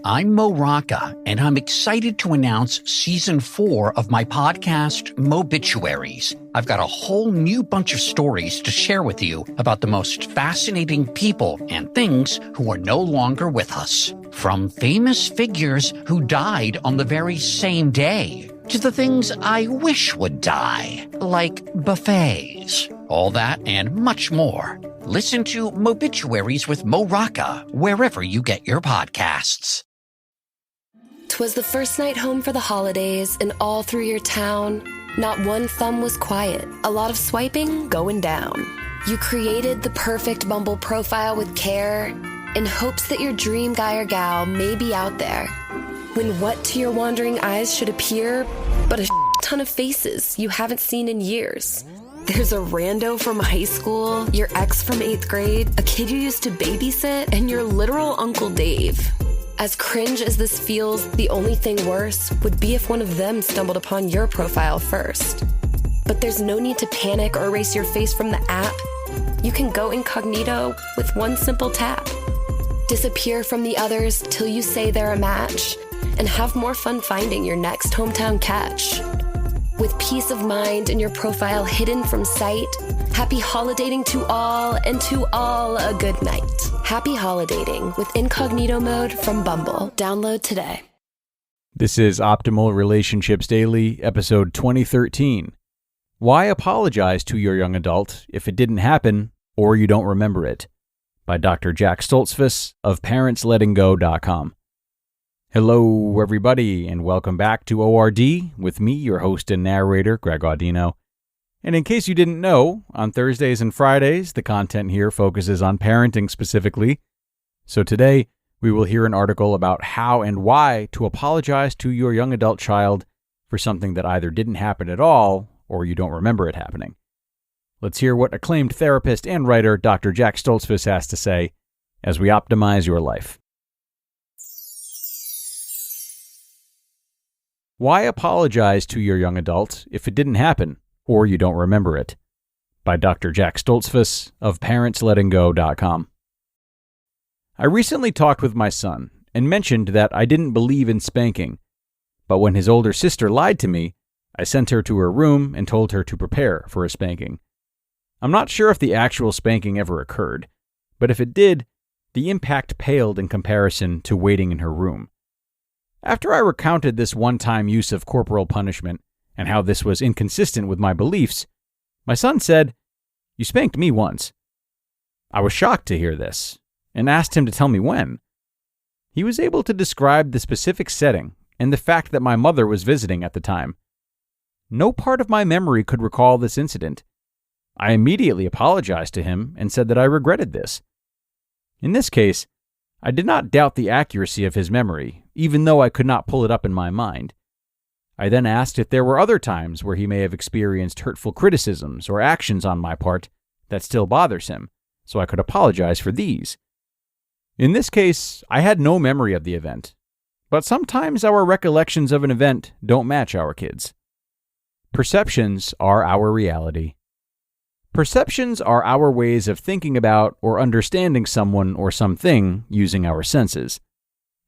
I'm Mo Rocca, and I'm excited to announce Season 4 of my podcast, Mobituaries. I've got a whole new bunch of stories to share with you about the most fascinating people and things who are no longer with us. From famous figures who died on the very same day, to the things I wish would die, like buffets. All that and much more. Listen to Mobituaries with Mo Rocca wherever you get your podcasts. 'Twas the first night home for the holidays, and all through your town, not one thumb was quiet. A lot of swiping going down. You created the perfect Bumble profile with care, in hopes that your dream guy or gal may be out there. When what to your wandering eyes should appear but a ton of faces you haven't seen in years. There's a rando from high school, your ex from 8th grade, a kid you used to babysit, and your literal Uncle Dave. As cringe as this feels, the only thing worse would be if one of them stumbled upon your profile first. But there's no need to panic or erase your face from the app. You can go incognito with one simple tap. Disappear from the others till you say they're a match, and have more fun finding your next hometown catch. With peace of mind and your profile hidden from sight, happy holidating to all, and to all a good night. Happy holidating with incognito mode from Bumble. Download today. This is Optimal Relationships Daily, episode 2013. Why apologize to your young adult if it didn't happen or you don't remember it? By Dr. Jack Stoltzfus of parentslettinggo.com. Hello, everybody, and welcome back to ORD with me, your host and narrator, Greg Audino. And in case you didn't know, on Thursdays and Fridays, the content here focuses on parenting specifically. So today, we will hear an article about how and why to apologize to your young adult child for something that either didn't happen at all or you don't remember it happening. Let's hear what acclaimed therapist and writer Dr. Jack Stoltzfus has to say as we optimize your life. Why apologize to your young adult if it didn't happen or you don't remember it? By Dr. Jack Stoltzfus of parentslettinggo.com. I recently talked with my son and mentioned that I didn't believe in spanking, but when his older sister lied to me, I sent her to her room and told her to prepare for a spanking. I'm not sure if the actual spanking ever occurred, but if it did, the impact paled in comparison to waiting in her room. After I recounted this one-time use of corporal punishment and how this was inconsistent with my beliefs, my son said, "You spanked me once." I was shocked to hear this and asked him to tell me when. He was able to describe the specific setting and the fact that my mother was visiting at the time. No part of my memory could recall this incident. I immediately apologized to him and said that I regretted this. In this case, I did not doubt the accuracy of his memory, even though I could not pull it up in my mind. I then asked if there were other times where he may have experienced hurtful criticisms or actions on my part that still bothers him, so I could apologize for these. In this case, I had no memory of the event, but sometimes our recollections of an event don't match our kids'. Perceptions are our reality. Perceptions are our ways of thinking about or understanding someone or something using our senses.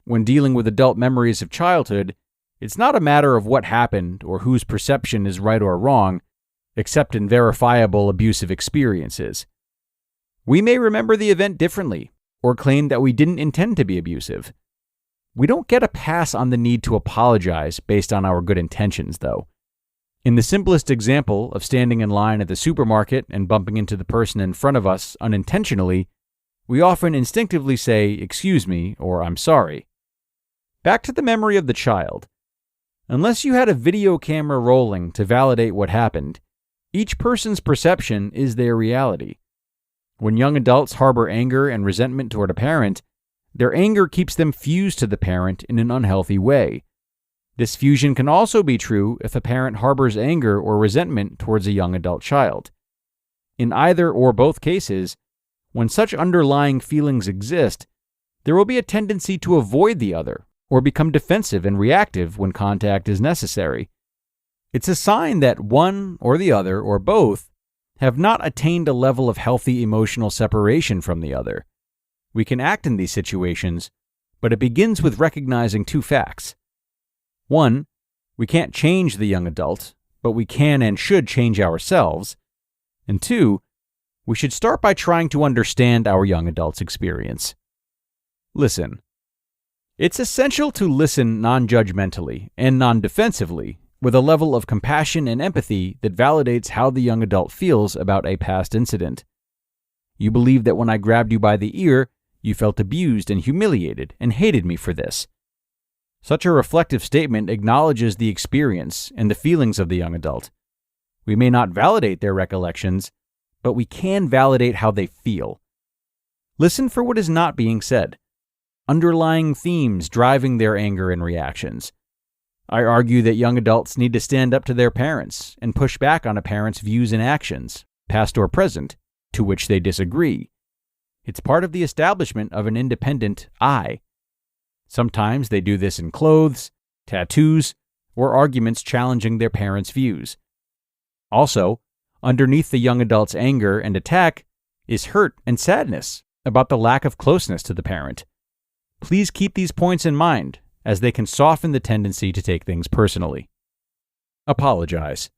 When dealing with adult memories of childhood, it's not a matter of what happened or whose perception is right or wrong, except in verifiable abusive experiences. We may remember the event differently or claim that we didn't intend to be abusive. We don't get a pass on the need to apologize based on our good intentions, though. In the simplest example of standing in line at the supermarket and bumping into the person in front of us unintentionally, we often instinctively say, "Excuse me," or "I'm sorry." Back to the memory of the child. Unless you had a video camera rolling to validate what happened, each person's perception is their reality. When young adults harbor anger and resentment toward a parent, their anger keeps them fused to the parent in an unhealthy way. This fusion can also be true if a parent harbors anger or resentment towards a young adult child. In either or both cases, when such underlying feelings exist, there will be a tendency to avoid the other or become defensive and reactive when contact is necessary. It's a sign that one or the other or both have not attained a level of healthy emotional separation from the other. We can act in these situations, but it begins with recognizing two facts. One, we can't change the young adult, but we can and should change ourselves. And two, we should start by trying to understand our young adult's experience. Listen. It's essential to listen non-judgmentally and non-defensively with a level of compassion and empathy that validates how the young adult feels about a past incident. You believe that when I grabbed you by the ear, you felt abused and humiliated and hated me for this. Such a reflective statement acknowledges the experience and the feelings of the young adult. We may not validate their recollections, but we can validate how they feel. Listen for what is not being said. Underlying themes driving their anger and reactions. I argue that young adults need to stand up to their parents and push back on a parent's views and actions, past or present, to which they disagree. It's part of the establishment of an independent I. Sometimes they do this in clothes, tattoos, or arguments challenging their parents' views. Also, underneath the young adult's anger and attack is hurt and sadness about the lack of closeness to the parent. Please keep these points in mind, as they can soften the tendency to take things personally. Apologize.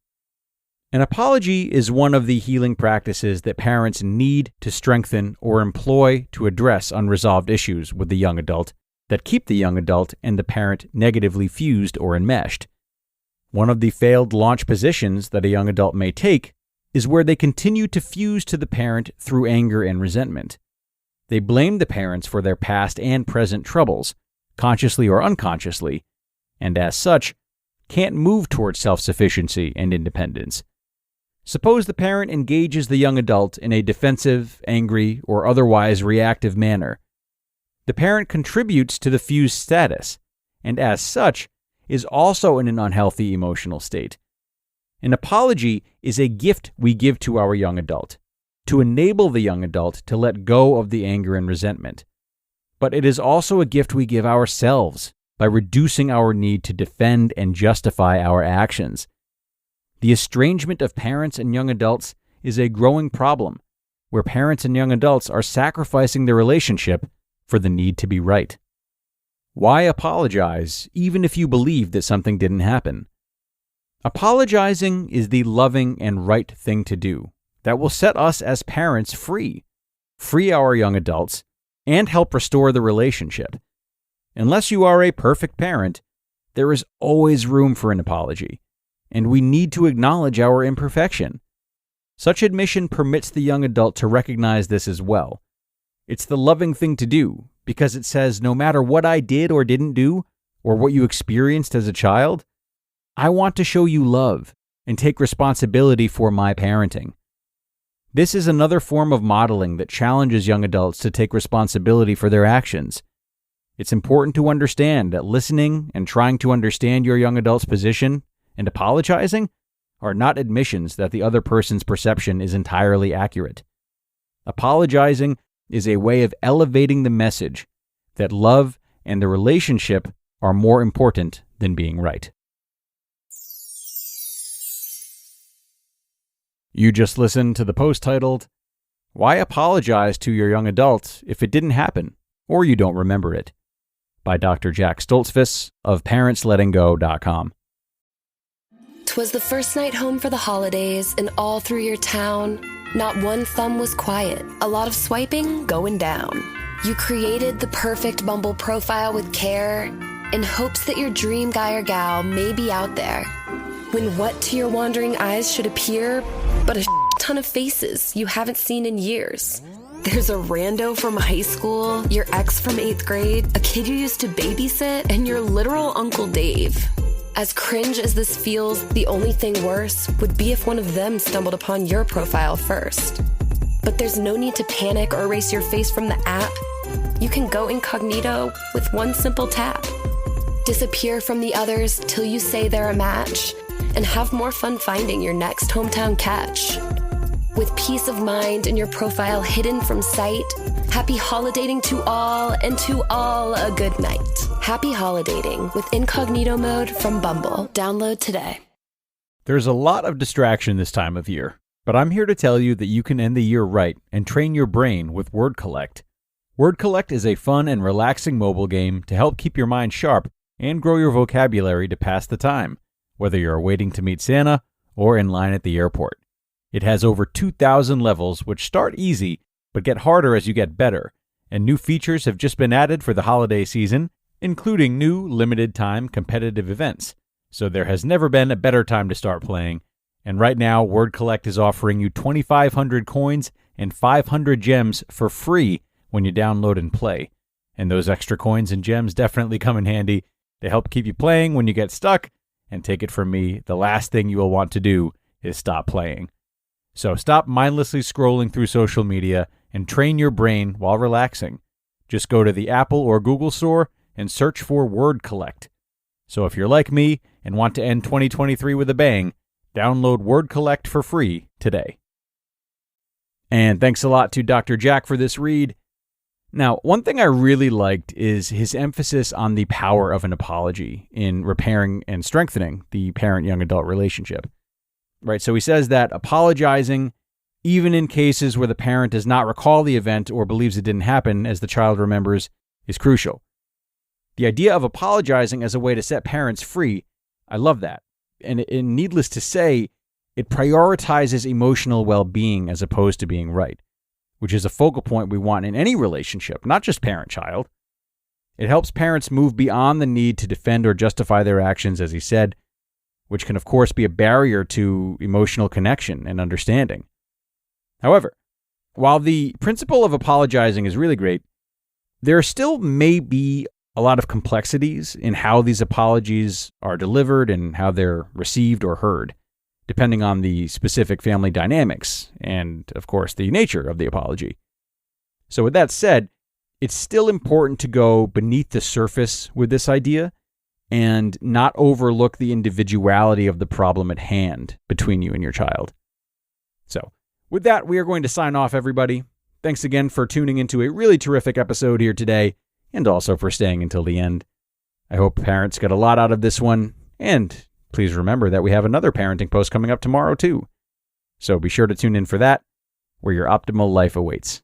An apology is one of the healing practices that parents need to strengthen or employ to address unresolved issues with the young adult that keep the young adult and the parent negatively fused or enmeshed. One of the failed launch positions that a young adult may take is where they continue to fuse to the parent through anger and resentment. They blame the parents for their past and present troubles, consciously or unconsciously, and as such, can't move towards self-sufficiency and independence. Suppose the parent engages the young adult in a defensive, angry, or otherwise reactive manner. The parent contributes to the fused status, and as such, is also in an unhealthy emotional state. An apology is a gift we give to our young adult, to enable the young adult to let go of the anger and resentment. But it is also a gift we give ourselves by reducing our need to defend and justify our actions. The estrangement of parents and young adults is a growing problem, where parents and young adults are sacrificing their relationship for the need to be right. Why apologize, even if you believe that something didn't happen? Apologizing is the loving and right thing to do that will set us as parents free our young adults, and help restore the relationship. Unless you are a perfect parent, there is always room for an apology, and we need to acknowledge our imperfection. Such admission permits the young adult to recognize this as well. It's the loving thing to do, because it says no matter what I did or didn't do, or what you experienced as a child, I want to show you love and take responsibility for my parenting. This is another form of modeling that challenges young adults to take responsibility for their actions. It's important to understand that listening and trying to understand your young adult's position and apologizing are not admissions that the other person's perception is entirely accurate. Apologizing is a way of elevating the message that love and the relationship are more important than being right. You just listened to the post titled, "Why Apologize to Your Young Adult If It Didn't Happen, or You Don't Remember It?" by Dr. Jack Stoltzfus of ParentsLettingGo.com. 'Twas the first night home for the holidays, and all through your town, not one thumb was quiet, a lot of swiping going down. You created the perfect Bumble profile with care, in hopes that your dream guy or gal may be out there. When what to your wandering eyes should appear but a ton of faces you haven't seen in years. There's a rando from high school, your ex from 8th grade, a kid you used to babysit, and your literal Uncle Dave. As cringe as this feels, the only thing worse would be if one of them stumbled upon your profile first. But there's no need to panic or erase your face from the app. You can go incognito with one simple tap. Disappear from the others till you say they're a match, and have more fun finding your next hometown catch. With peace of mind and your profile hidden from sight, happy holidating to all, and to all a good night. Happy holidating with incognito mode from Bumble. Download today. There's a lot of distraction this time of year, but I'm here to tell you that you can end the year right and train your brain with Word Collect. Word Collect is a fun and relaxing mobile game to help keep your mind sharp and grow your vocabulary to pass the time, whether you're waiting to meet Santa or in line at the airport. It has over 2,000 levels, which start easy but get harder as you get better, and new features have just been added for the holiday season, including new limited-time competitive events. So there has never been a better time to start playing, and right now Word Collect is offering you 2,500 coins and 500 gems for free when you download and play. And those extra coins and gems definitely come in handy to help keep you playing when you get stuck, and take it from me, the last thing you will want to do is stop playing. So stop mindlessly scrolling through social media and train your brain while relaxing. Just go to the Apple or Google store and search for Word Collect. So if you're like me and want to end 2023 with a bang, download Word Collect for free today. And thanks a lot to Dr. Jack for this read. Now, one thing I really liked is his emphasis on the power of an apology in repairing and strengthening the parent-young adult relationship. Right, so he says that apologizing, even in cases where the parent does not recall the event or believes it didn't happen as the child remembers, is crucial. The idea of apologizing as a way to set parents free, I love that. And needless to say, it prioritizes emotional well-being as opposed to being right, which is a focal point we want in any relationship, not just parent-child. It helps parents move beyond the need to defend or justify their actions, as he said, which can, of course, be a barrier to emotional connection and understanding. However, while the principle of apologizing is really great, there still may be a lot of complexities in how these apologies are delivered and how they're received or heard, depending on the specific family dynamics and, of course, the nature of the apology. So with that said, it's still important to go beneath the surface with this idea and not overlook the individuality of the problem at hand between you and your child. So, with that, we are going to sign off, everybody. Thanks again for tuning into a really terrific episode here today, and also for staying until the end. I hope parents got a lot out of this one, and please remember that we have another parenting post coming up tomorrow, too. So be sure to tune in for that, where your optimal life awaits.